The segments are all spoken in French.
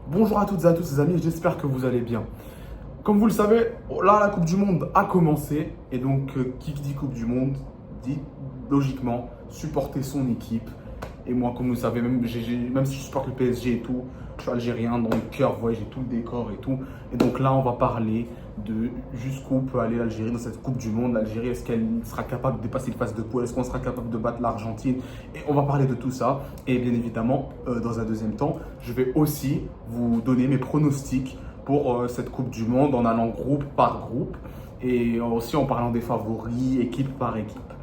Bonjour à toutes et à tous les amis, j'espère que vous allez bien. Comme vous le savez, là la Coupe du Monde a commencé et donc qui dit Coupe du Monde dit logiquement supporter son équipe. Et moi, comme vous le savez, même si je supporte le PSG et tout, je suis algérien dans le cœur, vous voyez, j'ai tout le décor et tout. Et donc là, on va parler de jusqu'où peut aller l'Algérie dans cette Coupe du Monde. L'Algérie, est-ce qu'elle sera capable de dépasser les phases de poule? Est-ce qu'on sera capable de battre l'Argentine? Et on va parler de tout ça. Et bien évidemment, dans un deuxième temps, je vais aussi vous donner mes pronostics pour cette Coupe du Monde en allant groupe par groupe et aussi en parlant des favoris, équipe par équipe.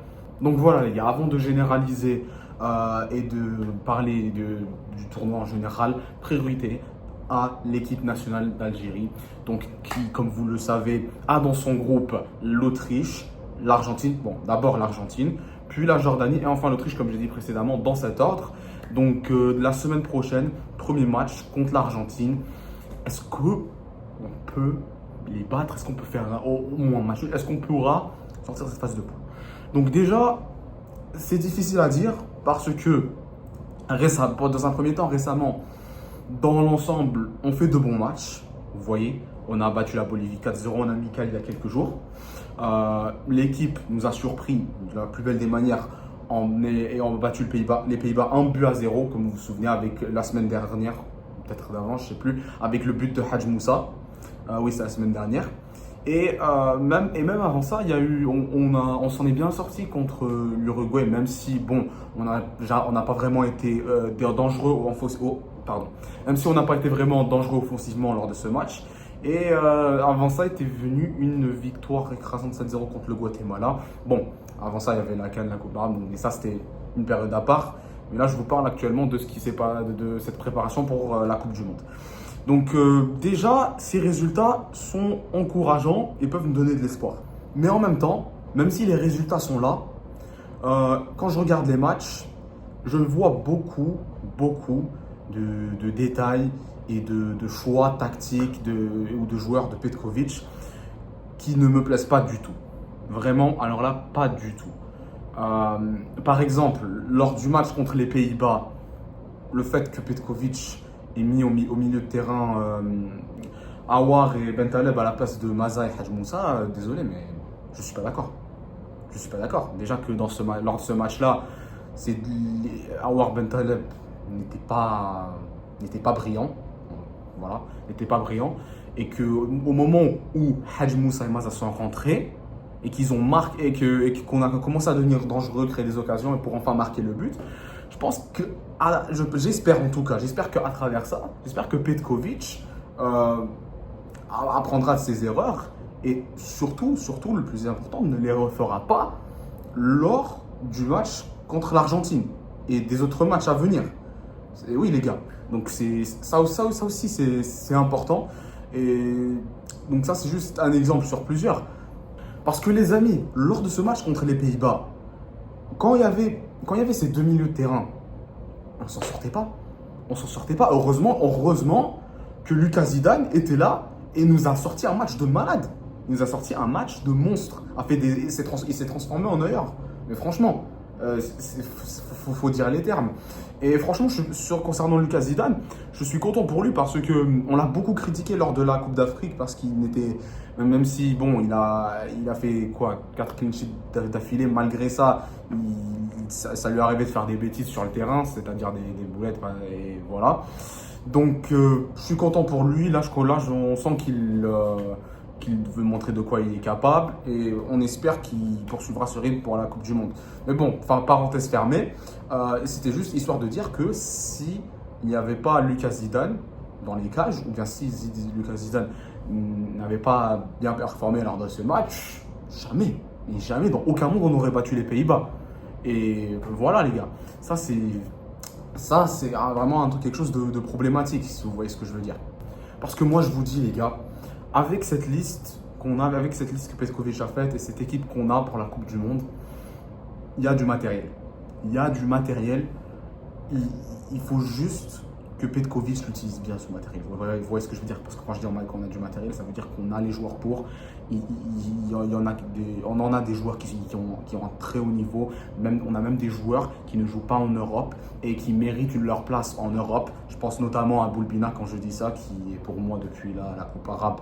Donc voilà les gars, avant de généraliser et de parler du tournoi en général, priorité à l'équipe nationale d'Algérie, donc qui, comme vous le savez, a dans son groupe l'Autriche, l'Argentine, bon d'abord l'Argentine, puis la Jordanie et enfin l'Autriche, comme j'ai dit précédemment, dans cet ordre. Donc la semaine prochaine, premier match contre l'Argentine. Est-ce qu'on peut les battre? Est-ce qu'on peut faire au moins un match? Est-ce qu'on pourra sortir de cette phase de poule? Donc déjà, c'est difficile à dire parce que dans un premier temps, récemment, dans l'ensemble, on fait de bons matchs. Vous voyez, on a battu la Bolivie 4-0 en amical il y a quelques jours. L'équipe nous a surpris de la plus belle des manières et on a battu les Pays-Bas 1-0, comme vous vous souvenez, avec la semaine dernière, peut-être d'avant, je ne sais plus, avec le but de Hadj Moussa. Oui, c'est la semaine dernière. Et même avant ça, il y a eu, on s'en est bien sorti contre l'Uruguay, même si, bon, on n'a pas vraiment été dangereux pardon. Même si on n'a pas été vraiment dangereux offensivement lors de ce match. Et avant ça, était venue une victoire écrasante 7-0 contre le Guatemala. Bon, avant ça, il y avait la CAN, la Coupe d'Arabe, mais ça, c'était une période à part. Mais là, je vous parle actuellement de ce qui s'est pas de cette préparation pour la Coupe du Monde. Donc déjà, ces résultats sont encourageants et peuvent me donner de l'espoir. Mais en même temps, même si les résultats sont là, quand je regarde les matchs, je vois beaucoup de détails et de choix tactiques ou de joueurs de Petkovic qui ne me plaisent pas du tout. Vraiment, alors là, pas du tout. Par exemple, lors du match contre les Pays-Bas, le fait que Petkovic ait mis au milieu de terrain Aouar et Bentaleb à la place de Maza et Hadj Moussa, désolé, mais je ne suis pas d'accord. Je ne suis pas d'accord. Déjà que lors de ce match-là, Aouar Bentaleb n'était pas brillant. Voilà, n'était pas brillant. Et qu'au moment où Hadj Moussa et Maza sont rentrés, et qu'ils ont marqué et qu'on a commencé à devenir dangereux, créer des occasions et pour enfin marquer le but. Je pense que, j'espère en tout cas, j'espère qu'à travers ça, j'espère que Petkovic apprendra de ses erreurs et surtout, le plus important, ne les refera pas lors du match contre l'Argentine et des autres matchs à venir. Oui les gars, donc ça aussi c'est important et donc ça c'est juste un exemple sur plusieurs. Parce que les amis, lors de ce match contre les Pays-Bas, quand il y avait ces deux milieux de terrain, on s'en sortait pas. On s'en sortait pas. Heureusement que Lucas Zidane était là et nous a sorti un match de malade. Il nous a sorti un match de monstre. Il s'est transformé en Neuer. Mais franchement, faut dire les termes. Et franchement, concernant Lucas Zidane, je suis content pour lui parce qu'on l'a beaucoup critiqué lors de la Coupe d'Afrique parce qu'il n'était, même si bon, il a fait quoi, 4 clean sheets d'affilée, malgré ça, ça lui arrivait de faire des bêtises sur le terrain, c'est-à-dire des boulettes, et voilà. Donc, je suis content pour lui. Là, on sent qu'il veut montrer de quoi il est capable et on espère qu'il poursuivra ce rythme pour la Coupe du Monde. Mais bon, enfin, parenthèse fermée, c'était juste histoire de dire que si il n'y avait pas Lucas Zidane dans les cages, ou bien si Lucas Zidane n'avait pas bien performé lors de ce match, jamais, dans aucun monde on aurait battu les Pays-Bas. Et voilà les gars, ça c'est vraiment quelque chose de problématique, si vous voyez ce que je veux dire. Parce que moi je vous dis les gars, avec cette liste que Petkovic a faite et cette équipe qu'on a pour la Coupe du Monde, il y a du matériel. Il faut juste que Petkovic l'utilise bien ce matériel. Vous voyez ce que je veux dire? Parce que quand je dis qu'on a du matériel, ça veut dire qu'on a les joueurs pour. On en a des joueurs qui ont un très haut niveau. On a même des joueurs qui ne jouent pas en Europe et qui méritent leur place en Europe. Je pense notamment à Boulbina quand je dis ça, qui est pour moi depuis la Coupe arabe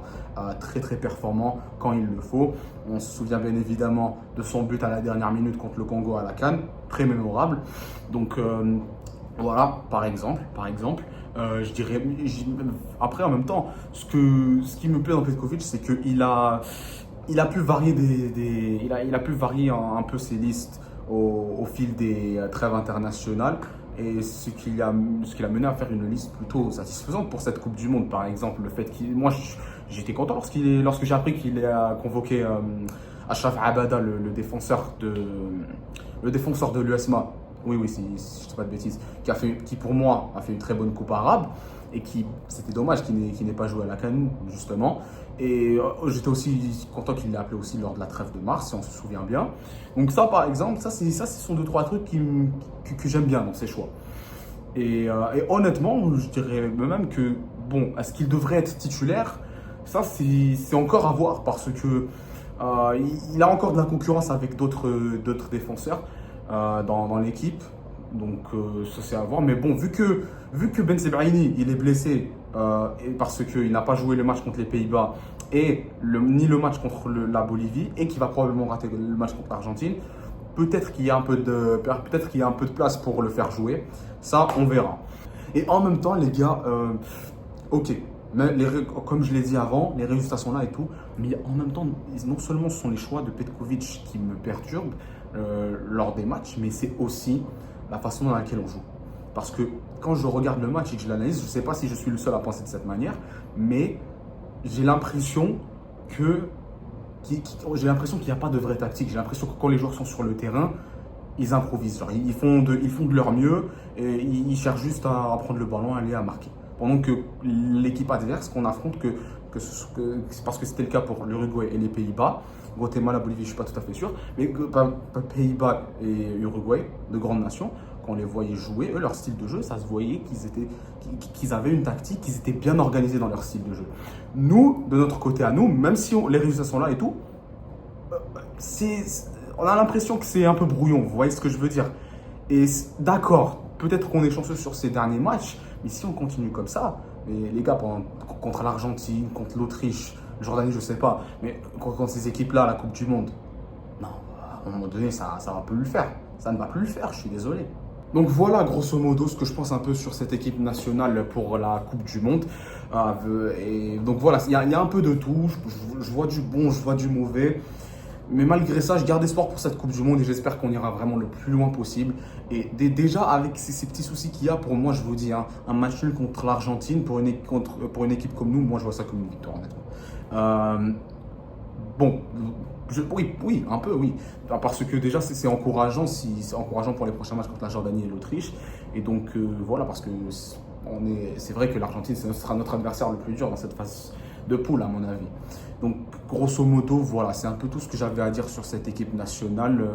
très très performant quand il le faut. On se souvient bien évidemment de son but à la dernière minute contre le Congo à la CAN, très mémorable. Donc voilà, par exemple. Je dirais, après en même temps, ce qui me plaît dans Petkovic, c'est qu'il a pu varier il a pu varier un peu ses listes au fil des trêves internationales, et ce qui l'a mené à faire une liste plutôt satisfaisante pour cette Coupe du Monde. Par exemple, le fait moi j'étais content lorsque j'ai appris qu'il a convoqué Achraf Abada, le défenseur de l'USMA. Oui, si je ne dis pas de bêtises, qui pour moi a fait une très bonne Coupe arabe, et c'était dommage qu'il n'ait pas joué à la CAN justement. Et j'étais aussi content qu'il l'ait appelé aussi lors de la trêve de mars, si on se souvient bien. Donc ça, par exemple, ce sont 2-3 trucs que j'aime bien dans ses choix. Et honnêtement, je dirais même que, bon, est-ce qu'il devrait être titulaire? Ça, c'est encore à voir, parce que il a encore de la concurrence avec d'autres défenseurs dans l'équipe. Donc ça, c'est à voir. Mais bon, vu que Ben Sebaini il est blessé, et parce qu'il n'a pas joué le match contre les Pays-Bas et ni le match contre la Bolivie, et qu'il va probablement rater le match contre l'Argentine, peut-être qu'il y a un peu de place pour le faire jouer. Ça, on verra. Et en même temps, les gars, ok, mais comme je l'ai dit avant, les résultats sont là et tout, mais en même temps, non seulement ce sont les choix de Petkovic qui me perturbent lors des matchs, mais c'est aussi la façon dans laquelle on joue. Parce que quand je regarde le match et que je l'analyse, je ne sais pas si je suis le seul à penser de cette manière, mais j'ai l'impression qu'il n'y a pas de vraie tactique. J'ai l'impression que quand les joueurs sont sur le terrain, ils improvisent. Genre, ils font de leur mieux, et ils cherchent juste à prendre le ballon, à aller à marquer. Pendant que l'équipe adverse qu'on affronte, c'est parce que c'était le cas pour l'Uruguay et les Pays-Bas, Guatemala, Bolivie, je ne suis pas tout à fait sûr, mais Pays-Bas et Uruguay, de grandes nations, quand on les voyait jouer, eux, leur style de jeu, ça se voyait qu'ils avaient une tactique, qu'ils étaient bien organisés dans leur style de jeu. Nous, de notre côté à nous, même si les résultats sont là et tout, on a l'impression que c'est un peu brouillon, vous voyez ce que je veux dire? Et d'accord, peut-être qu'on est chanceux sur ces derniers matchs, mais si on continue comme ça, mais les gars, contre l'Argentine, contre l'Autriche, Jordanie, je sais pas, mais contre ces équipes-là, la Coupe du Monde, non, à un moment donné, ça va plus le faire. Ça ne va plus le faire, je suis désolé. Donc voilà, grosso modo, ce que je pense un peu sur cette équipe nationale pour la Coupe du Monde. Et donc voilà, il y a un peu de tout. Je vois du bon, je vois du mauvais. Mais malgré ça, je garde espoir pour cette Coupe du Monde, et j'espère qu'on ira vraiment le plus loin possible. Et déjà, avec ces petits soucis qu'il y a, pour moi, je vous dis, hein, un match nul contre l'Argentine, pour une équipe comme nous, moi, je vois ça comme une victoire, honnêtement. Bon, oui, un peu, oui. Parce que déjà, c'est encourageant, c'est encourageant pour les prochains matchs contre la Jordanie et l'Autriche. Et donc, voilà, parce que c'est vrai que l'Argentine, ce sera notre adversaire le plus dur dans cette phase de poule, à mon avis. Donc, grosso modo, voilà, c'est un peu tout ce que j'avais à dire sur cette équipe nationale,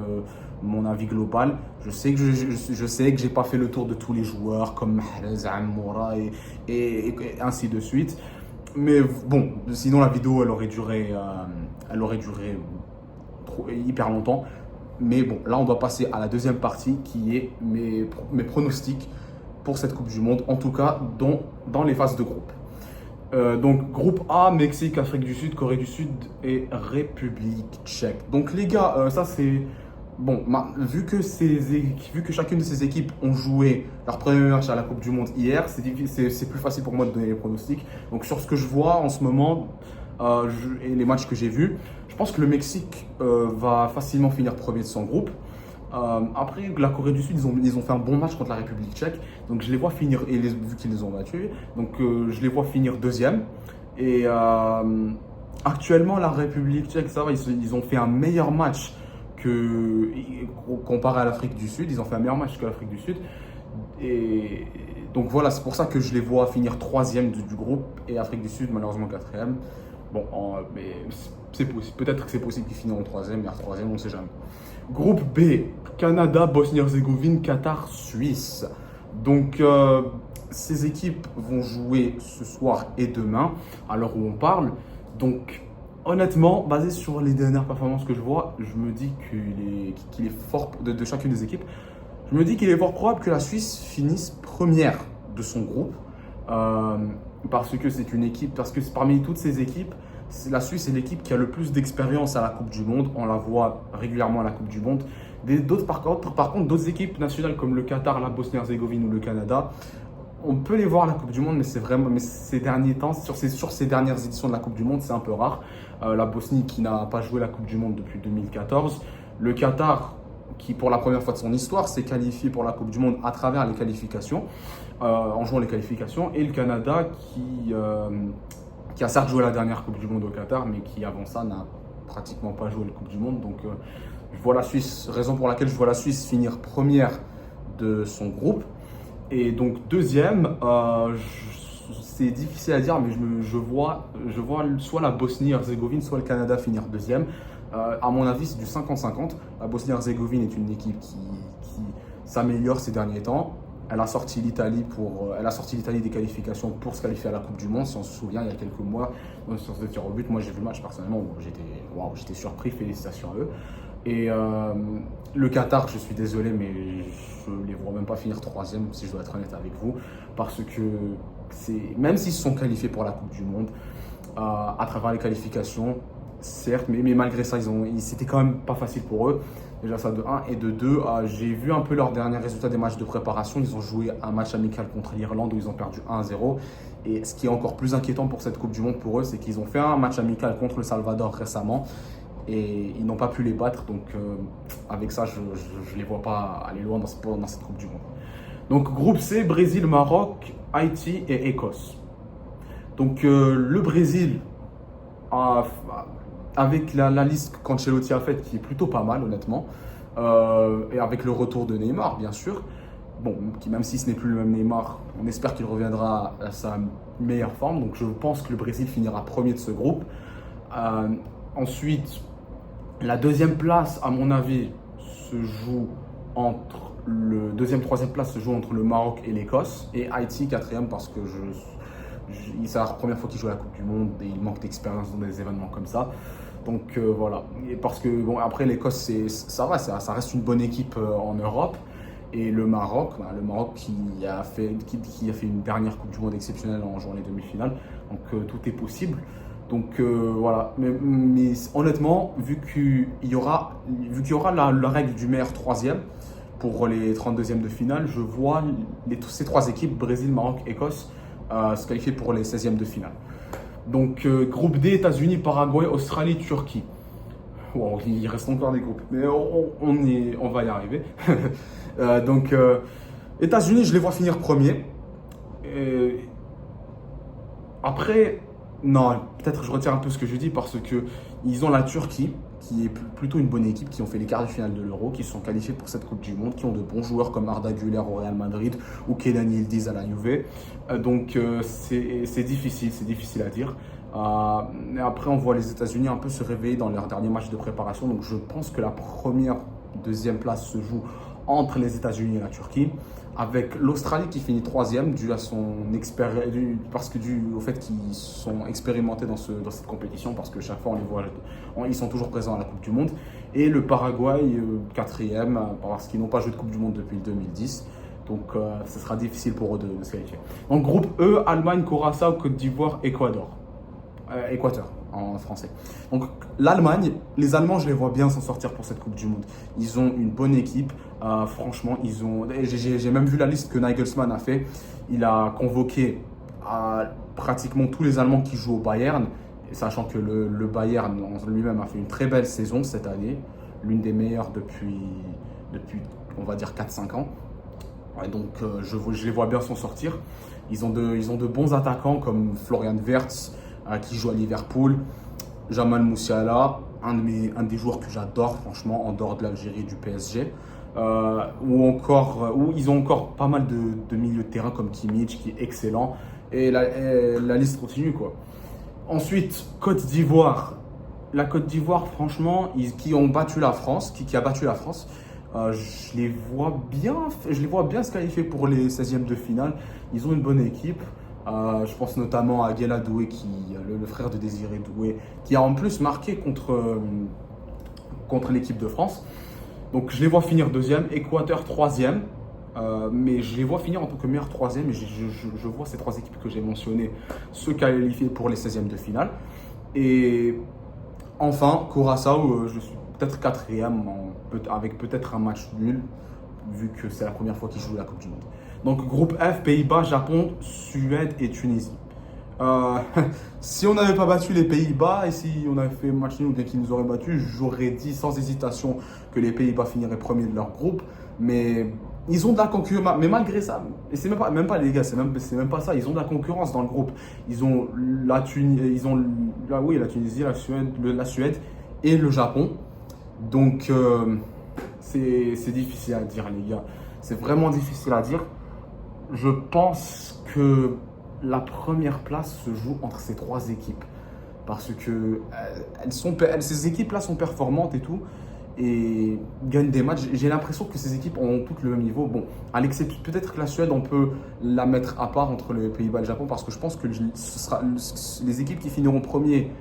mon avis global. Je sais que j'ai pas fait le tour de tous les joueurs, comme Mahrez, Amoura et ainsi de suite. Mais bon, sinon la vidéo, elle aurait duré hyper longtemps. Mais bon, là, on doit passer à la deuxième partie, qui est mes pronostics pour cette Coupe du Monde, en tout cas dans les phases de groupe. Donc groupe A, Mexique, Afrique du Sud, Corée du Sud et République tchèque. Donc les gars, ça c'est... Bon, vu que chacune de ces équipes ont joué leur premier match à la Coupe du Monde hier, c'est plus facile pour moi de donner les pronostics. Donc sur ce que je vois en ce moment, et les matchs que j'ai vus, je pense que le Mexique va facilement finir premier de son groupe. Après, la Corée du Sud, ils ont fait un bon match contre la République tchèque. Donc, je les vois finir, vu qu'ils les ont battus, donc je les vois finir deuxième. Et actuellement, la République tchèque, ça va, ils ont fait un meilleur match comparé à l'Afrique du Sud. Ils ont fait un meilleur match que l'Afrique du Sud. Et donc, voilà, c'est pour ça que je les vois finir troisième du groupe, et Afrique du Sud, malheureusement, quatrième. Bon, mais c'est possible. Peut-être que c'est possible qu'ils finissent en troisième, mais en troisième, on ne sait jamais. Groupe B, Canada, Bosnie-Herzégovine, Qatar, Suisse. Donc, ces équipes vont jouer ce soir et demain, à l'heure où on parle. Donc, honnêtement, basé sur les dernières performances que je vois, je me dis qu'il est fort de chacune des équipes. Je me dis qu'il est fort probable que la Suisse finisse première de son groupe. Parce que c'est une équipe, parce que parmi toutes ces équipes, la Suisse est l'équipe qui a le plus d'expérience à la Coupe du Monde. On la voit régulièrement à la Coupe du Monde. Par contre, d'autres équipes nationales comme le Qatar, la Bosnie-Herzégovine ou le Canada, on peut les voir à la Coupe du Monde, mais ces derniers temps, sur ces dernières éditions de la Coupe du Monde, c'est un peu rare. La Bosnie qui n'a pas joué la Coupe du Monde depuis 2014. Le Qatar qui, pour la première fois de son histoire, s'est qualifié pour la Coupe du Monde à travers les qualifications, en jouant les qualifications. Et le Canada qui a certes joué la dernière Coupe du Monde au Qatar, mais qui avant ça n'a pratiquement pas joué la Coupe du Monde. Donc je vois la Suisse, raison pour laquelle je vois la Suisse finir première de son groupe. Et donc deuxième, c'est difficile à dire, mais je vois soit la Bosnie-Herzégovine, soit le Canada finir deuxième. À mon avis, c'est du 50-50. La Bosnie-Herzégovine est une équipe qui s'améliore ces derniers temps. Elle a sorti l'Italie des qualifications pour se qualifier à la Coupe du Monde. Si on se souvient, il y a quelques mois, dans une séance de tir au but, moi j'ai vu le match personnellement, j'étais surpris, félicitations à eux. Et le Qatar, je suis désolé, mais je ne les vois même pas finir troisième, si je dois être honnête avec vous, parce que même s'ils se sont qualifiés pour la Coupe du Monde, à travers les qualifications, certes, mais malgré ça, c'était quand même pas facile pour eux. Déjà ça de 1 et de 2, j'ai vu un peu leurs derniers résultats des matchs de préparation. Ils ont joué un match amical contre l'Irlande où ils ont perdu 1-0. Et ce qui est encore plus inquiétant pour cette Coupe du Monde pour eux, c'est qu'ils ont fait un match amical contre le Salvador récemment et ils n'ont pas pu les battre. Donc avec ça, je ne les vois pas aller loin dans cette Coupe du Monde. Donc groupe C, Brésil, Maroc, Haïti et Écosse. Donc le Brésil avec la liste qu'Ancelotti a faite, qui est plutôt pas mal honnêtement, et avec le retour de Neymar bien sûr, bon, même si ce n'est plus le même Neymar, on espère qu'il reviendra à sa meilleure forme, donc je pense que le Brésil finira premier de ce groupe. Ensuite, la deuxième place à mon avis se joue entre troisième place se joue entre le Maroc et l'Écosse, et Haïti quatrième parce que c'est la première fois qu'il joue à la Coupe du Monde et il manque d'expérience dans des événements comme ça. Donc voilà, et parce que bon, après l'Écosse, ça reste une bonne équipe en Europe. Et le Maroc qui a fait une dernière Coupe du Monde exceptionnelle en jouant les demi-finales. Donc tout est possible. Donc voilà, mais honnêtement, vu qu'il y aura la règle du meilleur troisième pour les 32e de finale, je vois ces trois équipes, Brésil, Maroc, Écosse, se qualifier pour les 16e de finale. Donc groupe D, États-Unis, Paraguay, Australie, Turquie. Wow, il reste encore des groupes, mais on va y arriver. Donc États-Unis, je les vois finir premier. Après, non, peut-être je retire un peu ce que je dis parce que ils ont la Turquie, qui est plutôt une bonne équipe, qui ont fait les quarts de finale de l'Euro, qui se sont qualifiés pour cette Coupe du Monde, qui ont de bons joueurs comme Arda Güler au Real Madrid ou Kenan Yildiz à la Juve. Donc c'est difficile à dire. Et après, on voit les États-Unis un peu se réveiller dans leur dernier match de préparation. Donc je pense que la deuxième place se joue entre les États-Unis et la Turquie, avec l'Australie qui finit troisième dû au fait qu'ils sont expérimentés dans cette compétition, parce que chaque fois on les voit, ils sont toujours présents à la Coupe du Monde, et le Paraguay quatrième parce qu'ils n'ont pas joué de Coupe du Monde depuis le 2010. Donc ce sera difficile pour eux de se qualifier. Donc groupe E, Allemagne, Curaçao, Côte d'Ivoire, Équateur en français. Donc l'Allemagne, les Allemands, je les vois bien s'en sortir pour cette Coupe du Monde. Ils ont une bonne équipe, franchement, j'ai même vu la liste que Nagelsmann a fait. Il a convoqué pratiquement tous les Allemands qui jouent au Bayern, sachant que le Bayern en lui-même a fait une très belle saison cette année, l'une des meilleures depuis on va dire 4-5 ans. Ouais, donc je les vois bien s'en sortir. Ils ont de bons attaquants comme Florian Wirtz, qui joue à Liverpool, Jamal Musiala, un des joueurs que j'adore franchement en dehors de l'Algérie et du PSG, où ils ont encore pas mal de milieux de terrain comme Kimmich qui est excellent, et la liste continue quoi. Ensuite, Côte d'Ivoire. La Côte d'Ivoire, franchement, qui a battu la France. Je les vois bien se qualifier pour les 16e de finale. Ils ont une bonne équipe. Je pense notamment à Guela Doué, le frère de Désiré Doué, qui a en plus marqué contre l'équipe de France. Donc je les vois finir deuxième, Équateur troisième. Mais je les vois finir en tant que meilleur troisième. Et je vois ces trois équipes que j'ai mentionnées se qualifier pour les 16e de finale. Et enfin, Curaçao, je suis peut-être quatrième, avec peut-être un match nul, vu que c'est la première fois qu'ils jouent la Coupe du Monde. Donc groupe F, Pays-Bas, Japon, Suède et Tunisie. Euh, si on n'avait pas battu les Pays-Bas et si on avait fait match nul ou bien qu'ils nous auraient battus, j'aurais dit sans hésitation que les Pays-Bas finiraient premiers de leur groupe. Mais ils ont de la concurrence. Mais malgré ça, et c'est même pas les gars, c'est même pas ça. Ils ont de la concurrence dans le groupe. Ils ont la Tunisie, la Suède et le Japon. Donc c'est difficile à dire les gars. C'est vraiment difficile à dire. Je pense que la première place se joue entre ces trois équipes. Parce que ces équipes-là sont performantes et tout. Et gagnent des matchs. J'ai l'impression que ces équipes ont toutes le même niveau. Bon, à l'exception, peut-être que la Suède, on peut la mettre à part entre les Pays-Bas et le Japon. Parce que je pense que ce sera les équipes qui finiront premier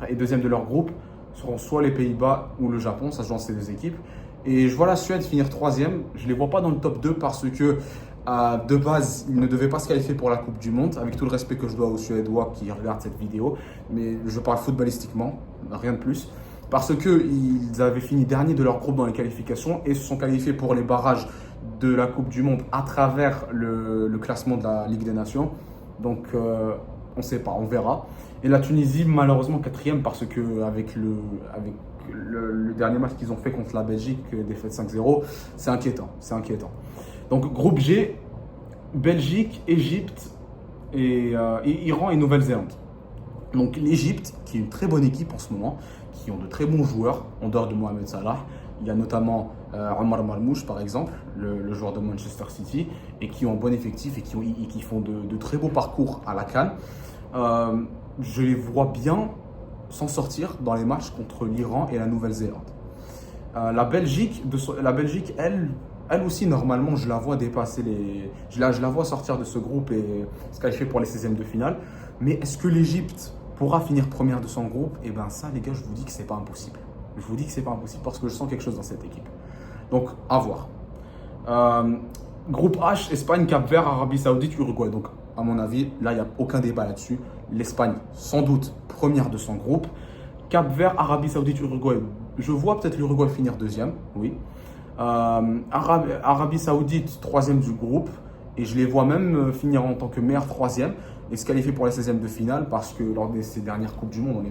et deuxième de leur groupe seront soit les Pays-Bas ou le Japon. Ça se joue entre ces deux équipes. Et je vois la Suède finir troisième. Je ne les vois pas dans le top 2 parce que de base, ils ne devaient pas se qualifier pour la Coupe du Monde, avec tout le respect que je dois aux Suédois qui regardent cette vidéo. Mais je parle footballistiquement, rien de plus. Parce qu'ils avaient fini dernier de leur groupe dans les qualifications et se sont qualifiés pour les barrages de la Coupe du Monde à travers le classement de la Ligue des Nations. Donc, on ne sait pas, on verra. Et la Tunisie, malheureusement, quatrième parce qu'avec le dernier match qu'ils ont fait contre la Belgique, défaite 5-0, c'est inquiétant. C'est inquiétant. Donc, groupe G, Belgique, Égypte et Iran et Nouvelle-Zélande. Donc, l'Égypte, qui est une très bonne équipe en ce moment, qui ont de très bons joueurs, en dehors de Mohamed Salah. Il y a notamment Omar Marmouche, par exemple, le joueur de Manchester City, et qui ont un bon effectif et qui font de très beaux parcours à la CAN. Je les vois bien s'en sortir dans les matchs contre l'Iran et la Nouvelle-Zélande. La Belgique, elle aussi, normalement, je la vois dépasser je la vois sortir de ce groupe et se qualifier pour les 16e de finale. Mais est-ce que l'Égypte pourra finir première de son groupe? Et bien ça, les gars, je vous dis que c'est pas impossible. Je vous dis que c'est pas impossible parce que je sens quelque chose dans cette équipe. Donc, à voir. Groupe H, Espagne, Cap-Vert, Arabie Saoudite, Uruguay. Donc, à mon avis, là, il n'y a aucun débat là-dessus. L'Espagne, sans doute, première de son groupe. Cap-Vert, Arabie Saoudite, Uruguay. Je vois peut-être l'Uruguay finir deuxième, oui. Arabie Saoudite, troisième du groupe. Et je les vois même finir en tant que meilleur troisième et se qualifier pour les 16e de finale parce que lors de ces dernières Coupes du Monde,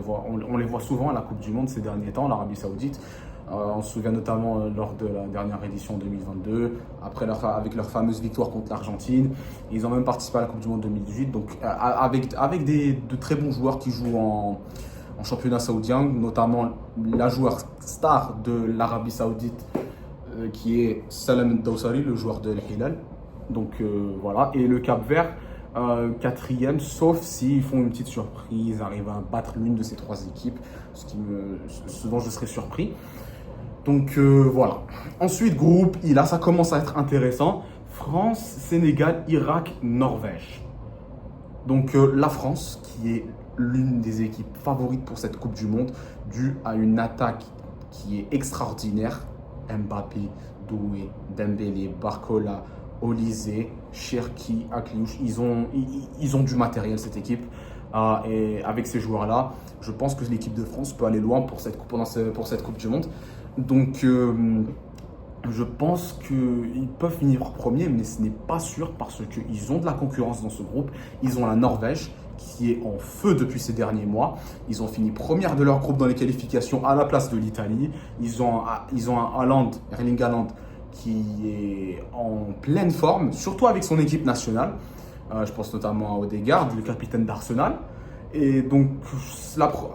on les voit souvent à la Coupe du Monde ces derniers temps, l'Arabie Saoudite. On se souvient notamment lors de la dernière édition 2022, avec leur fameuse victoire contre l'Argentine. Ils ont même participé à la Coupe du Monde 2018, donc avec de très bons joueurs qui jouent en championnat saoudien, notamment la joueur star de l'Arabie Saoudite qui est Salam Dawsari, le joueur de l'Hilal. Donc voilà, et le Cap-Vert, quatrième, sauf s'ils font une petite surprise, arrivent à battre l'une de ces trois équipes, ce dont je serais surpris. Donc voilà. Ensuite, groupe I, là ça commence à être intéressant. France, Sénégal, Irak, Norvège. Donc la France, qui est l'une des équipes favorites pour cette Coupe du Monde, due à une attaque qui est extraordinaire. Mbappé, Doué, Dembélé, Barcola, Olysée, Cherki, Akliouche, ils ont du matériel cette équipe. Et avec ces joueurs-là, je pense que l'équipe de France peut aller loin pour cette Coupe du Monde. Donc je pense qu'ils peuvent finir premier, mais ce n'est pas sûr parce qu'ils ont de la concurrence dans ce groupe. Ils ont la Norvège qui est en feu depuis ces derniers mois. Ils ont fini première de leur groupe dans les qualifications à la place de l'Italie. Ils ont un Haaland, Erling Haaland, qui est en pleine forme, surtout avec son équipe nationale. Je pense notamment à Odegaard, le capitaine d'Arsenal. Et donc,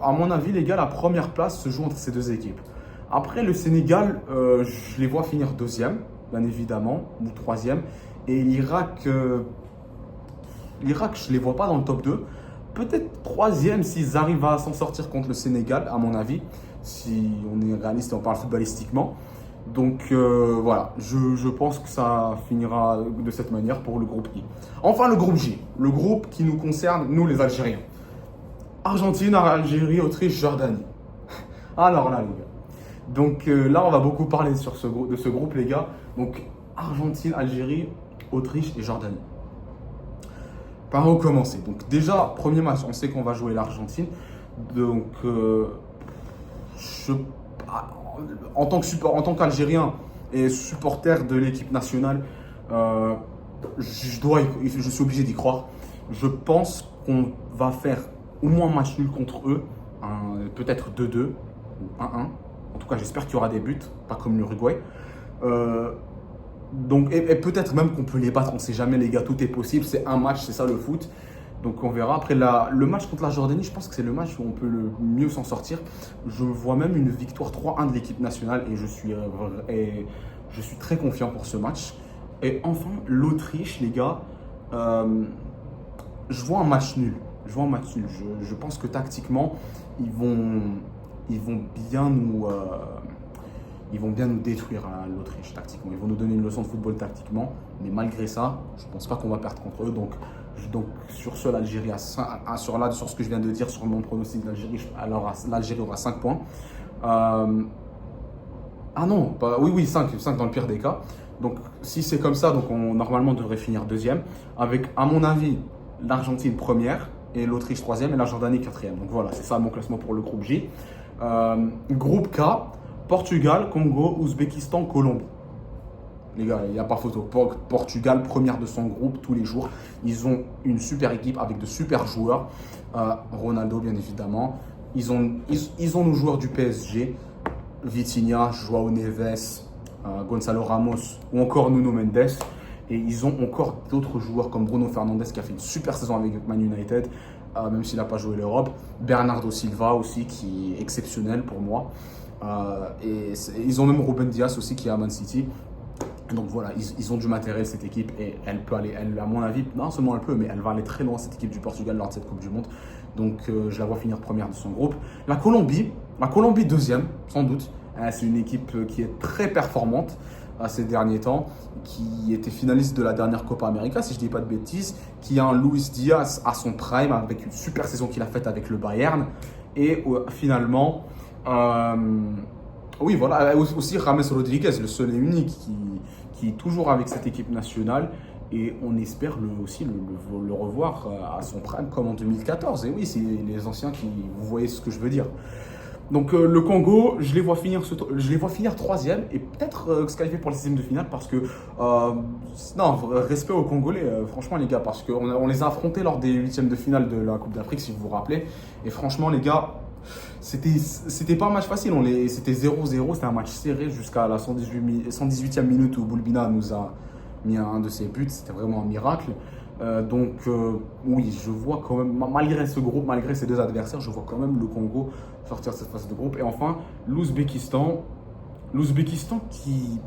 à mon avis, les gars, la première place se joue entre ces deux équipes. Après, le Sénégal, je les vois finir deuxième, bien évidemment, ou troisième. Et l'Irak, je ne les vois pas dans le top 2. Peut-être troisième s'ils arrivent à s'en sortir contre le Sénégal, à mon avis, si on est réaliste et on parle footballistiquement. Donc voilà, je pense que ça finira de cette manière pour le groupe I. Enfin le groupe J, le groupe qui nous concerne, nous les Algériens. Argentine, Algérie, Autriche, Jordanie. Alors là les gars. Donc là on va beaucoup parler de ce groupe les gars. Donc Argentine, Algérie, Autriche et Jordanie. Par où commencer? Donc déjà, premier match, on sait qu'on va jouer l'Argentine. Donc en tant qu'Algérien et supporter de l'équipe nationale, je suis obligé d'y croire. Je pense qu'on va faire au moins un match nul contre eux, peut-être 2-2 ou 1-1. En tout cas, j'espère qu'il y aura des buts, pas comme l'Uruguay. Donc, et peut-être même qu'on peut les battre, on ne sait jamais les gars, tout est possible, c'est un match, c'est ça le foot. Donc on verra. Après le match contre la Jordanie, je pense que c'est le match où on peut le mieux s'en sortir. Je vois même une victoire 3-1 de l'équipe nationale et je suis très confiant pour ce match. Et enfin, l'Autriche, les gars, je vois un match nul. Je pense que tactiquement, ils vont bien nous détruire à l'Autriche tactiquement. Ils vont nous donner une leçon de football tactiquement. Mais malgré ça, je ne pense pas qu'on va perdre contre eux. Donc sur ce, l'Algérie sur ce que je viens de dire, sur mon pronostic d'Algérie, alors l'Algérie aura 5 points. Ah non, oui, 5 dans le pire des cas. Donc si c'est comme ça, donc normalement on devrait finir deuxième. Avec, à mon avis, l'Argentine première et l'Autriche troisième et la Jordanie quatrième. Donc voilà, c'est ça mon classement pour le groupe J. Groupe K, Portugal, Congo, Ouzbékistan, Colombie. Les gars, il n'y a pas photo. Portugal, première de son groupe tous les jours. Ils ont une super équipe avec de super joueurs. Ronaldo, bien évidemment. Ils ont nos joueurs du PSG. Vitinha, Joao Neves, Gonzalo Ramos ou encore Nuno Mendes. Et ils ont encore d'autres joueurs comme Bruno Fernandes qui a fait une super saison avec Man United, même s'il n'a pas joué l'Europe. Bernardo Silva aussi qui est exceptionnel pour moi. Et ils ont même Ruben Dias aussi qui est à Man City. Donc voilà, ils ont du matériel cette équipe et elle peut aller, à mon avis, non seulement elle peut, mais elle va aller très loin cette équipe du Portugal lors de cette Coupe du Monde. Donc je la vois finir première de son groupe. La Colombie deuxième, sans doute. C'est une équipe qui est très performante ces derniers temps, qui était finaliste de la dernière Copa América, si je ne dis pas de bêtises, qui a un Luis Diaz à son prime avec une super saison qu'il a faite avec le Bayern. Et finalement, oui, voilà, aussi James Rodriguez, le seul et unique qui est toujours avec cette équipe nationale. Et on espère aussi le revoir à son prime comme en 2014. Et oui, c'est les anciens vous voyez ce que je veux dire. Donc le Congo, je les vois finir troisième et peut-être se qualifier pour le 16e de finale parce que, non, respect aux Congolais, franchement les gars, parce qu'on les a affrontés lors des 8e de finale de la Coupe d'Afrique, si vous vous rappelez. Et franchement les gars, c'était pas un match facile, c'était 0-0, c'était un match serré jusqu'à la 118e minute où Boulbina nous a mis un de ses buts, c'était vraiment un miracle. Oui, je vois quand même, malgré ce groupe, malgré ces deux adversaires, je vois quand même le Congo sortir de cette phase de groupe. Et enfin, l'Ouzbékistan qui,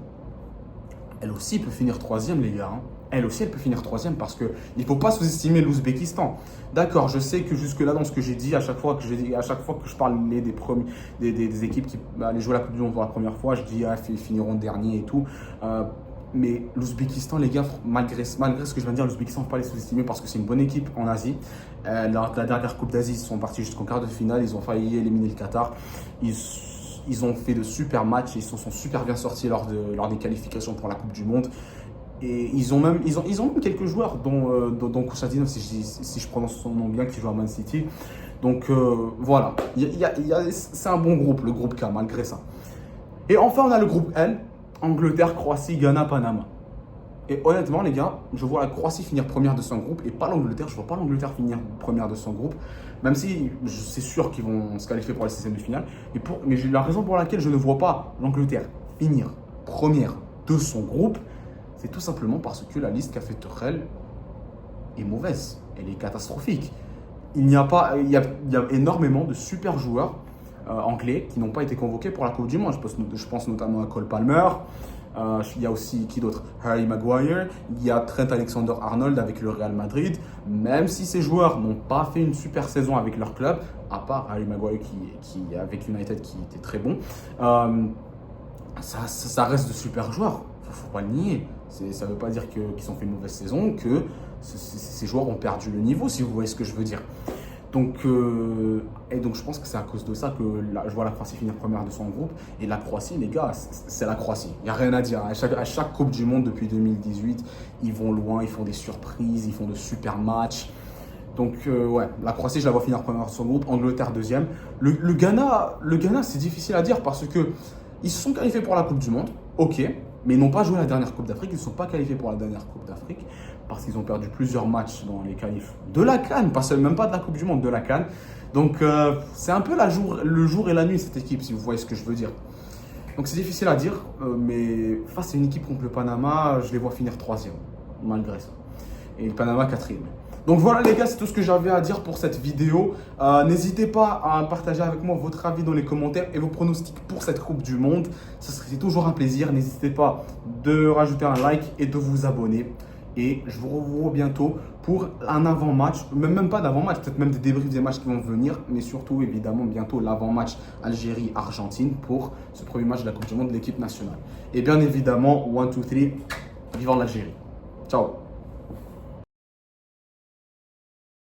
elle aussi peut finir troisième, les gars. Elle aussi, elle peut finir troisième parce qu'il ne faut pas sous-estimer l'Ouzbékistan. D'accord, je sais que jusque-là, dans ce que j'ai dit, à chaque fois que je parle des équipes qui allaient jouer la Coupe du Monde pour la première fois, je dis ils finiront dernier et tout. Mais l'Ouzbékistan, les gars, malgré ce que je viens de dire, l'Ouzbékistan, il ne faut pas les sous-estimer parce que c'est une bonne équipe en Asie. Lors de la dernière Coupe d'Asie, ils sont partis jusqu'en quart de finale. Ils ont failli éliminer le Qatar. Ils ont fait de super matchs. Ils se sont super bien sortis lors des qualifications pour la Coupe du Monde. Et ils ont même quelques joueurs, dont Kouchadinov, si je prononce son nom bien, qui joue à Man City. Donc voilà, c'est un bon groupe, le groupe K, malgré ça. Et enfin, on a le groupe L. Angleterre, Croatie, Ghana, Panama. Et honnêtement, les gars, je vois la Croatie finir première de son groupe et pas l'Angleterre. Je vois pas l'Angleterre finir première de son groupe, même si c'est sûr qu'ils vont se qualifier pour la 16e de finale. Mais la raison pour laquelle je ne vois pas l'Angleterre finir première de son groupe, c'est tout simplement parce que la liste qu'a fait Tuchel est mauvaise. Elle est catastrophique. Il y a énormément de super joueurs anglais qui n'ont pas été convoqués pour la Coupe du Monde. Je pense notamment à Cole Palmer. Il y a aussi qui d'autre? Harry Maguire. Il y a Trent Alexander-Arnold avec le Real Madrid. Même si ces joueurs n'ont pas fait une super saison avec leur club, à part Harry Maguire qui avec United qui était très bon. ça reste de super joueurs. Faut pas le nier. Ça ne veut pas dire qu'ils ont fait une mauvaise saison, que ces joueurs ont perdu le niveau, si vous voyez ce que je veux dire. Donc, donc je pense que c'est à cause de ça que je vois la Croatie finir première de son groupe. Et la Croatie, les gars, c'est la Croatie. Il n'y a rien à dire. À chaque Coupe du Monde depuis 2018, ils vont loin, ils font des surprises, ils font de super matchs. Donc, ouais, la Croatie, je la vois finir première de son groupe. Angleterre, deuxième. Le Ghana, c'est difficile à dire parce que ils se sont qualifiés pour la Coupe du Monde, ok, mais ils n'ont pas joué la dernière Coupe d'Afrique. Ils ne sont pas qualifiés pour la dernière Coupe d'Afrique parce qu'ils ont perdu plusieurs matchs dans les qualifs de la CAN, même pas de la Coupe du Monde, de la CAN. Donc, c'est un peu le jour et la nuit, cette équipe, si vous voyez ce que je veux dire. Donc, c'est difficile à dire, mais face à une équipe contre le Panama, je les vois finir troisième, malgré ça. Et le Panama, quatrième. Donc voilà les gars, c'est tout ce que j'avais à dire pour cette vidéo. N'hésitez pas à partager avec moi votre avis dans les commentaires et vos pronostics pour cette Coupe du Monde. C'est toujours un plaisir. N'hésitez pas de rajouter un like et de vous abonner. Et je vous revois bientôt pour un avant-match, même pas d'avant-match, peut-être même des débriefs des matchs qui vont venir, mais surtout évidemment bientôt l'avant-match Algérie-Argentine pour ce premier match de la Coupe du Monde de l'équipe nationale. Et bien évidemment, 1, 2, 3, vivant l'Algérie. Ciao.